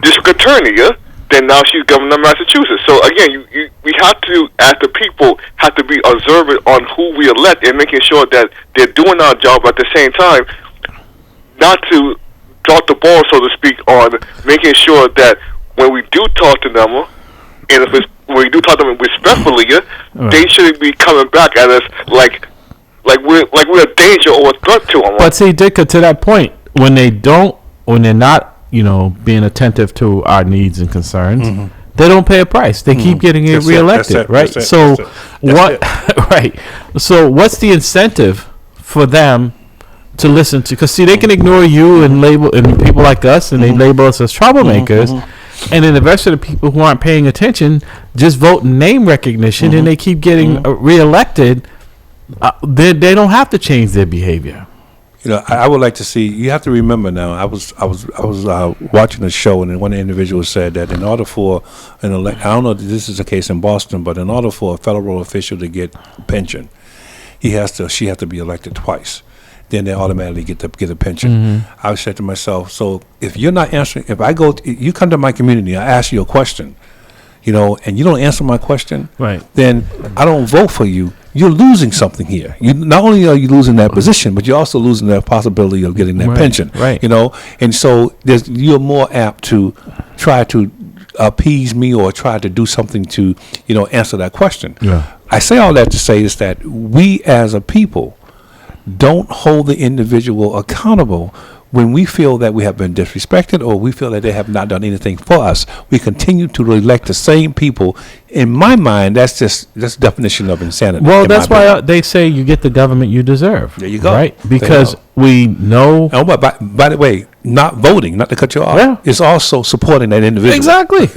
district attorney. then now she's governor of Massachusetts. So again, we have to, as the people, have to be observant on who we elect and making sure that they're doing our job at the same time, not to drop the ball, so to speak, on making sure that when we do talk to them, and when we do talk to them respectfully, they shouldn't be coming back at us like we're a danger or a threat to them. But see, Dick, to that point, when they're not, being attentive to our needs and concerns, they don't pay a price. They keep getting reelected, right? So what? Right. So what's the incentive for them to listen to? Because see, they can ignore you and people like us, and they label us as troublemakers. And then the rest of the people who aren't paying attention just vote name recognition, and they keep getting reelected. They don't have to change their behavior. I would like to see. You have to remember now. I was watching a show, and one individual said that in order for I don't know if this is the case in Boston, but in order for a federal official to get a pension, she has to be elected twice. Then they automatically get a pension. I said to myself, so if you're not answering, you come to my community, I ask you a question, and you don't answer my question, right? Then I don't vote for you. You're losing something here. Not only are you losing that position, but you're also losing that possibility of getting that pension. Right. And so you're more apt to try to appease me or try to do something to, answer that question. Yeah. I say all that to say is that we as a people don't hold the individual accountable when we feel that we have been disrespected or we feel that they have not done anything for us. We continue to elect the same people. In my mind, that's definition of insanity. Well, that's why they say you get the government you deserve. There you go. Right? Because we know. Oh, but by the way, not voting, not to cut you off, is also supporting that individual. Exactly.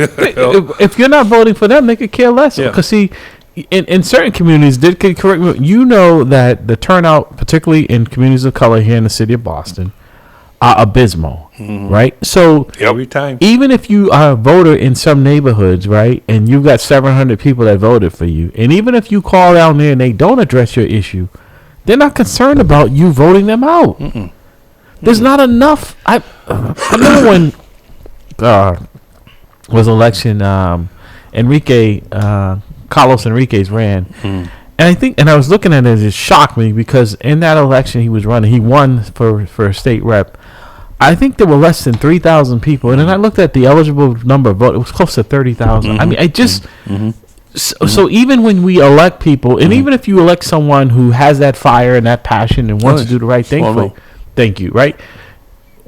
If you're not voting for them, they could care less. Because see, in certain communities, correct me, that the turnout, particularly in communities of color here in the city of Boston, are abysmal, right? So every time, even if you are a voter in some neighborhoods, right, and you've got 700 people that voted for you, and even if you call down there and they don't address your issue, they're not concerned about you voting them out. There's not enough. I remember when was election, Carlos Enriquez ran. And I was looking at it, it shocked me because in that election he was running, he won for a state rep. I think there were less than 3,000 people, and then I looked at the eligible number of votes; it was close to 30,000. I mean, I just so even when we elect people, and even if you elect someone who has that fire and that passion and wants to do the right thing, thank you, right?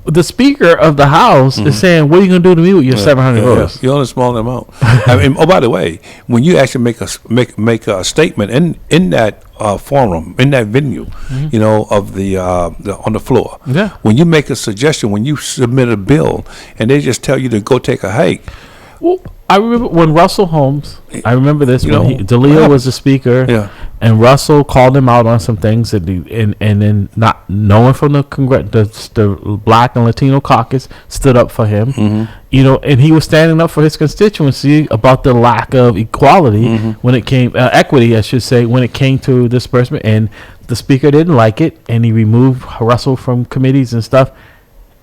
The Speaker of the House is saying, "What are you going to do to me with your 700 voters?" You're on a small amount. By the way, when you actually make a statement in that forum, in that venue, of the on the floor, when you make a suggestion, when you submit a bill, and they just tell you to go take a hike. Well, I remember when Russell Holmes. I remember this when DeLeo was the speaker, and Russell called him out on some things that and then not no one from the the Black and Latino caucus stood up for him. And he was standing up for his constituency about the lack of equality when it came equity, I should say, when it came to disbursement. And the speaker didn't like it, and he removed Russell from committees and stuff.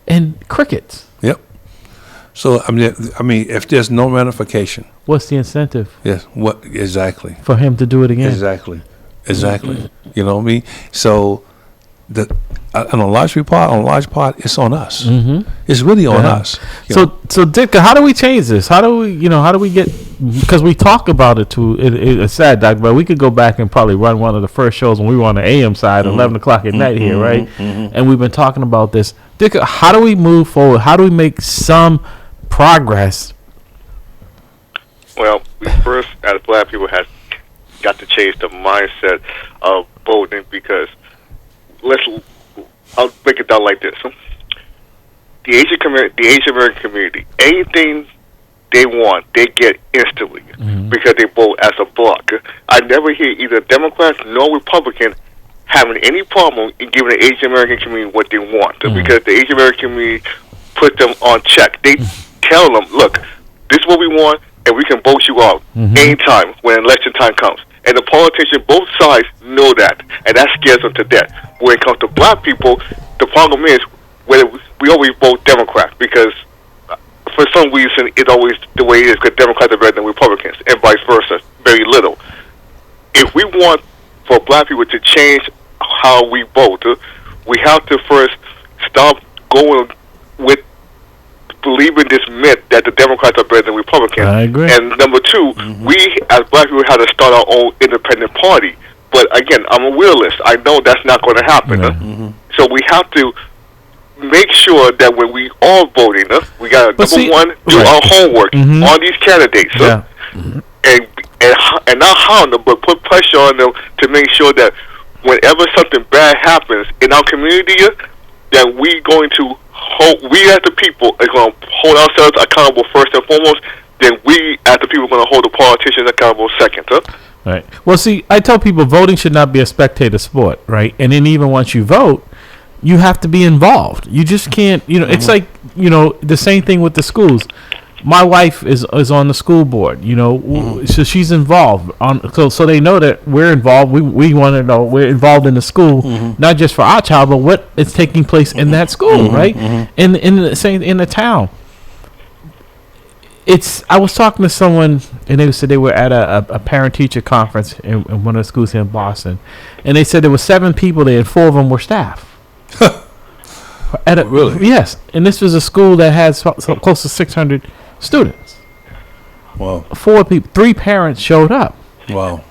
And crickets. Yep. So I mean, if there's no ramification, what's the incentive? Yes. What exactly? For him to do it again. Exactly. You know what I mean? So, on a large part, it's on us. It's really on us. So Dick, how do we change this? How do we get? Because we talk about it too. It's sad, Doc, but we could go back and probably run one of the first shows when we were on the AM side, 11 o'clock at night here, right? And we've been talking about this. Dick, how do we move forward? How do we make some progress? Well, we first, as Black people, have got to change the mindset of voting because I'll break it down like this. The Asian American community, anything they want, they get instantly because they vote as a bloc. I never hear either Democrats nor Republican having any problem in giving the Asian American community what they want because the Asian American community put them on check. They tell them, look, this is what we want, and we can vote you out anytime when election time comes. And the politicians, both sides, know that, and that scares them to death. When it comes to Black people, the problem is we always vote Democrat because for some reason, it's always the way it is because Democrats are better than Republicans, and vice versa. Very little. If we want for black people to change how we vote, we have to first stop going with believing this myth that the Democrats are better than Republicans. I agree. And number two, we as black people have to start our own independent party. But again, I'm a realist. I know that's not going to happen. So we have to make sure that when we are voting, we got to, number one, do our homework on these candidates. And not hound them, but put pressure on them to make sure that whenever something bad happens in our community, that we going to we as the people are going to hold ourselves accountable first and foremost. Then we as the people are going to hold the politicians accountable second. Right. Well, see, I tell people voting should not be a spectator sport, right? And then even once you vote, you have to be involved. You just can't, it's like, the same thing with the schools. My wife is on the school board, so she's involved. So they know that we're involved. We want to know we're involved in the school, not just for our child, but what is taking place in that school, right? In the town. I was talking to someone, and they said they were at a parent-teacher conference in one of the schools here in Boston, and they said there were 7 people there, and 4 of them were staff. Really? Yes, and this was a school that has close to 600 students. Wow. 4 people, 3 parents showed up. Wow.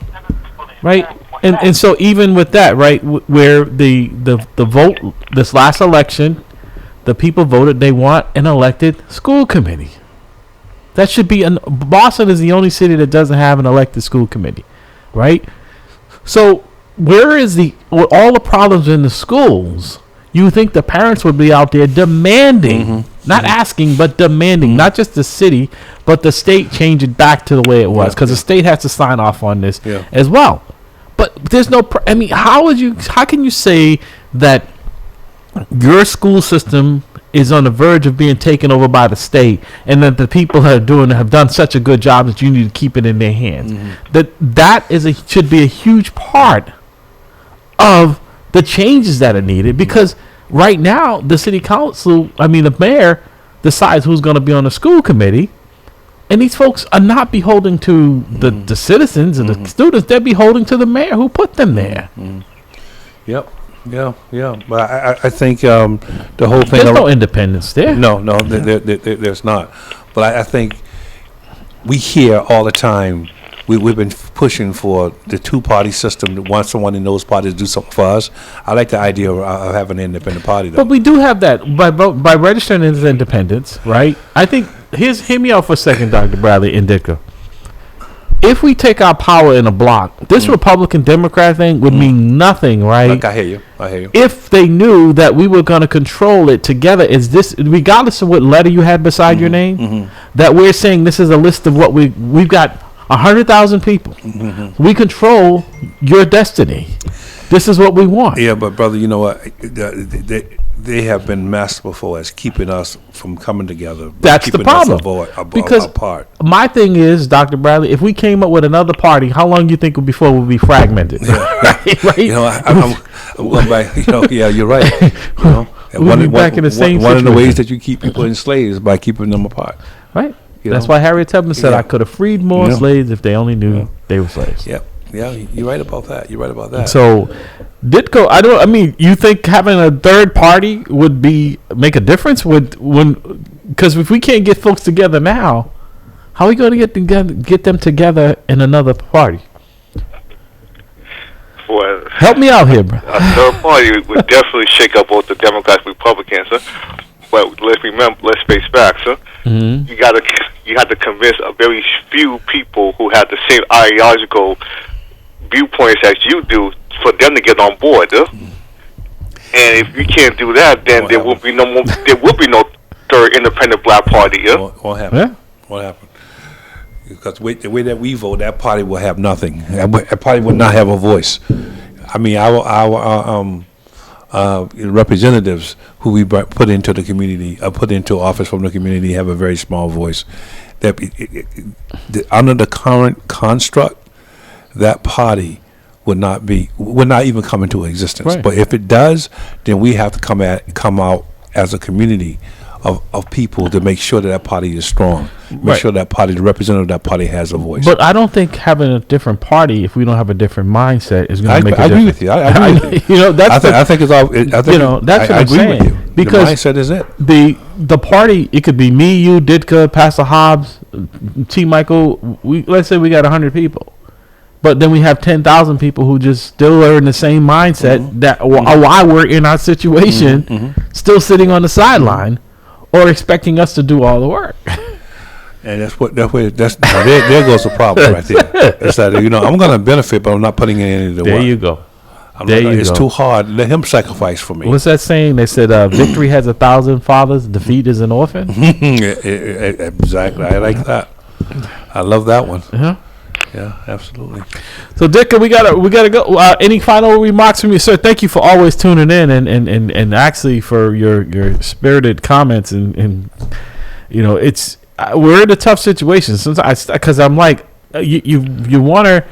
Right, and so even with that, right, where the vote this last election, the people voted they want an elected school committee. That should be Boston is the only city that doesn't have an elected school committee, right? So where is with all the problems in the schools? You think the parents would be out there demanding, not asking, but demanding, not just the city, but the state change it back to the way it was, because the state has to sign off on this as well. But there's no. How can you say that your school system is on the verge of being taken over by the state, and that the people have done such a good job that you need to keep it in their hands? That should be a huge part of the changes that are needed, because right now the city council, the mayor decides who's going to be on the school committee, and these folks are not beholden to the citizens and the students. They're beholden to the mayor who put them there. Yep. Yeah. But I think the whole thing. There's no independence there. No, there's not. But I think we hear all the time. We've been pushing for the 2-party system. That want someone in those parties to do something for us. I like the idea of having an independent party, though. But we do have that by registering as independents, right? I think hear me out for a second, Dr. Bradley and Ditka. If we take our power in a block, this Republican Democrat thing would mean nothing, right? Like, I hear you. If they knew that we were going to control it together, regardless of what letter you had beside your name, that we're saying this is a list of what we've got 100,000 people. We control your destiny. This is what we want. Yeah, but brother, you know what? They have been masterful as keeping us from coming together. That's the problem. Because apart. My thing is, Dr. Bradley, if we came up with another party, how long do you think before we'll be fragmented? Right? I'm going back. Yeah, you're right. We'll be back in the same situation. One of the ways that you keep people enslaved is by keeping them apart. Right. That's why Harriet Tubman said, I could have freed more slaves if they only knew they were slaves. Yeah, you're right about that. So, Ditko, you think having a third party would make a difference because if we can't get folks together now, how are we going to get them together in another party? Well, help me out here, bro. A third party would definitely shake up both the Democrats and Republicans. But let's face facts. You have to convince a very few people who have the same ideological viewpoints as you do for them to get on board. And if you can't do that, then there will be no more. There will be no third independent black party. Won't happen. Yeah. Won't happen. Because the way that we vote, that party will have nothing. That party will not have a voice. Our representatives who we put into the community, put into office from the community, have a very small voice. That under the current construct, that party would not even come into existence. Right. But if it does, then we have to come out as a community of people to make sure that party is strong. Make Right. sure that party, the representative of that party, has a voice. But I don't think having a different party, if we don't have a different mindset, is going I to make a agree difference. with you. I agree with you. You know, that's I think it's all. I think, that's what I I'm agree saying. with you. Because the mindset is it. the party, it could be me, you, Ditka, Pastor Hobbs, T. Michael. Let's say we got 100 people, but then we have 10,000 people who just still are in the same mindset that why we're in our situation, still sitting on the sideline, or expecting us to do all the work. And there goes the problem right there. It's that, I'm going to benefit, but I'm not putting in any of the work. There you go. It's too hard. Let him sacrifice for me. What's that saying? They said, victory has 1,000 fathers, defeat is an orphan. Exactly. I like that. I love that one. Yeah. Yeah, absolutely. So, Dick, we gotta go. Any final remarks from you, sir? Thank you for always tuning in and actually for your spirited comments and it's we're in a tough situation sometimes because I'm like you want to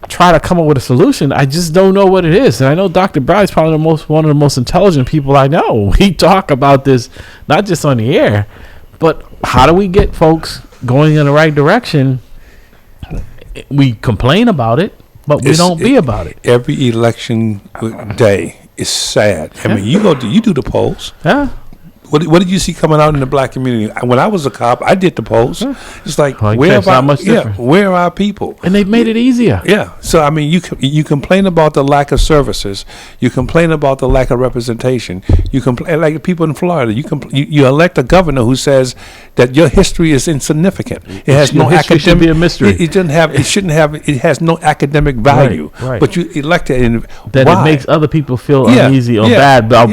try to come up with a solution. I just don't know what it is, and I know Dr. Brown is probably one of the most intelligent people I know. We talk about this not just on the air, but how do we get folks going in the right direction? We complain about it, but we don't be about it. Every election day is sad. I mean, you do the polls. Yeah. What did you see coming out in the black community? When I was a cop, I did the polls. It's like, where are our people? And they've made it easier. Yeah. So I mean, you complain about the lack of services. You complain about the lack of representation. You complain like people in Florida. You elect a governor who says that your history is insignificant. It has no academic. Should be a mystery. It shouldn't have. It has no academic value. Right. But you elect it, and that why? it makes other people feel uneasy or bad about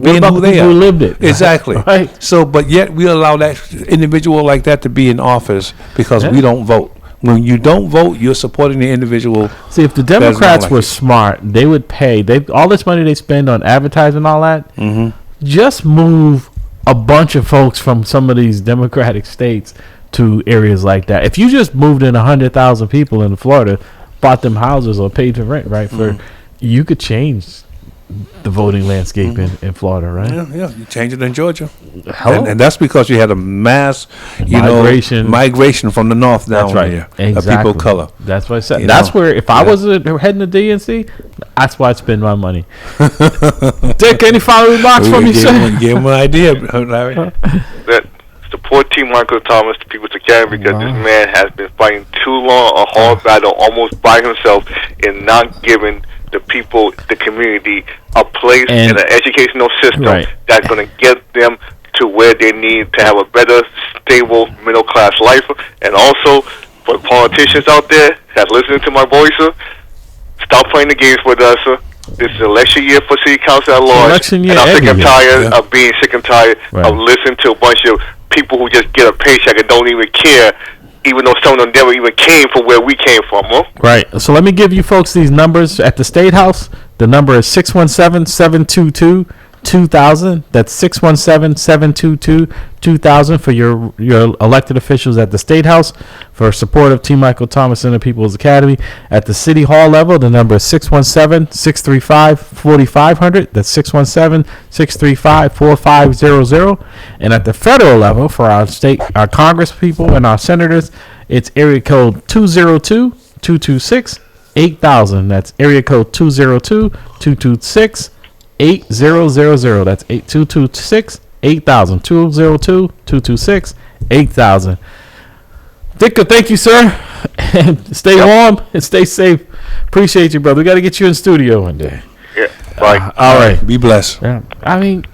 being who they are. Who lived it. Exactly. Right. So, but yet we allow that individual like that to be in office because we don't vote. When you don't vote, you're supporting the individual. See, if the Democrats were smart, they would pay. All this money they spend on advertising and all that, just move a bunch of folks from some of these Democratic states to areas like that. If you just moved in 100,000 people in Florida, bought them houses or paid for rent, right? You could change the voting landscape in Florida, right? Yeah, you change it in Georgia, and that's because you had a mass, migration from the north down here. Exactly. Of people of color. That's what I said. That's where if I was heading to DNC, that's why I spend my money. Dick, any final remarks from you, sir? Give him an idea, Larry. That support Team Michael Thomas, the People's Academy, because this man has been fighting too long a hard battle, almost by himself, in not giving the people, the community, a place in an educational system that's going to get them to where they need to have a better, stable, middle-class life. And also, for politicians out there that's listening to my voice, stop playing the games with us. This is election year for city council at large. And I'm sick and tired of being sick and tired of listening to a bunch of people who just get a paycheck and don't even care, even though some of them never even came from where we came from. Right. So let me give you folks these numbers at the State House. The number is 617-722-2000. That's 617-722-2000 for your elected officials at the State House for support of T. Michael Thomas and the People's Academy. At the City Hall level, the number is 617-635-4500. That's 617-635-4500. And at the federal level, for our state, our Congress people and our senators, it's area code 202-226-8000. That's area code 202-226-8000. 8000. That's 226-8000. 202-226-8000. Dicker, thank you, sir. And stay warm and stay safe. Appreciate you, brother. We got to get you in studio one day. Yeah. Bye. All right. Be blessed. Yeah. I mean,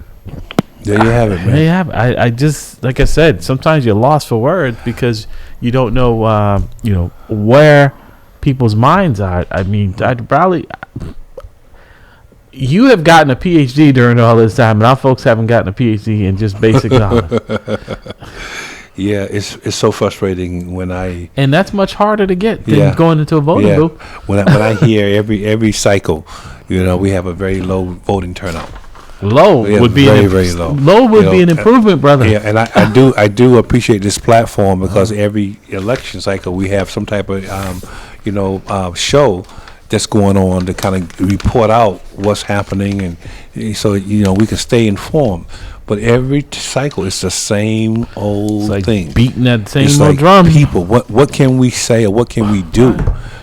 there you have it, man. There you have it. I just, like I said, sometimes you're lost for words because you don't know, where people's minds are. I mean, I'd probably. You have gotten a PhD during all this time, and our folks haven't gotten a PhD in just basic knowledge. Yeah, it's so frustrating when and that's much harder to get than going into a voting booth. When I hear every cycle, we have a very low voting turnout. Low would be very low. Low would be an improvement, brother. Yeah, and I do appreciate this platform because every election cycle we have some type of show that's going on to kind of report out what's happening, and so we can stay informed. But every cycle, it's the same old thing. Beating that same it's old like drum. People, what can we say or what can we do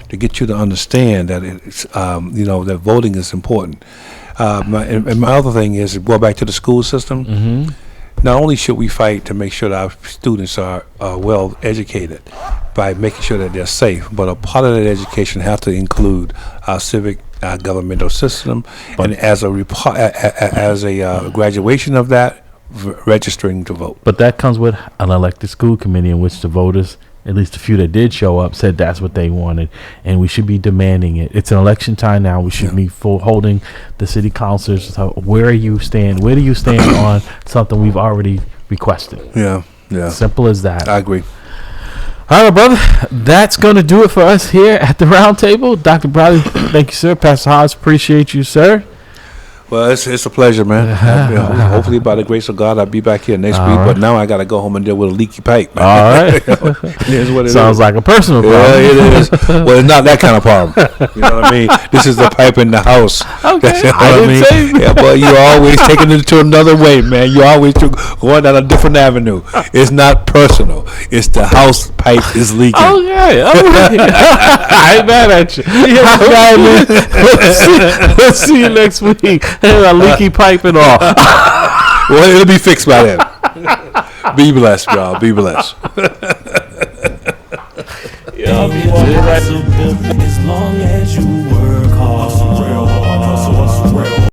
to get you to understand that it's that voting is important? My other thing is go back to the school system. Mm-hmm. Not only should we fight to make sure that our students are well educated by making sure that they're safe, but a part of that education has to include our civic governmental system, and as a graduation of that, registering to vote. But that comes with an elected school committee in which the voters, at least a few that did show up, said that's what they wanted, and we should be demanding it. It's an election time now. We should be holding the city councilors. So where do you stand on something we've already requested? Yeah. Simple as that. I agree. All right, brother. That's going to do it for us here at the round table. Dr. Bradley, thank you, sir. Pastor Haas, appreciate you, sir. Well, it's a pleasure, man. Hopefully, by the grace of God, I'll be back here next week. Right. But now I got to go home and deal with a leaky pipe, man. All right. Here's what it Sounds is. like a personal problem. Yeah, it is. Well, it's not that kind of problem. You know what I mean? This is the pipe in the house. Okay. You know what I mean? Say Yeah, but you're always taking it to another way, man. You're always going down a different avenue. It's not personal. It's the house pipe is leaking. Okay. All right. I ain't mad at you. All right, man. Let's see you next week. A leaky pipe and all. Well, it'll be fixed by then. Be blessed, y'all. Be blessed. As long as you work hard.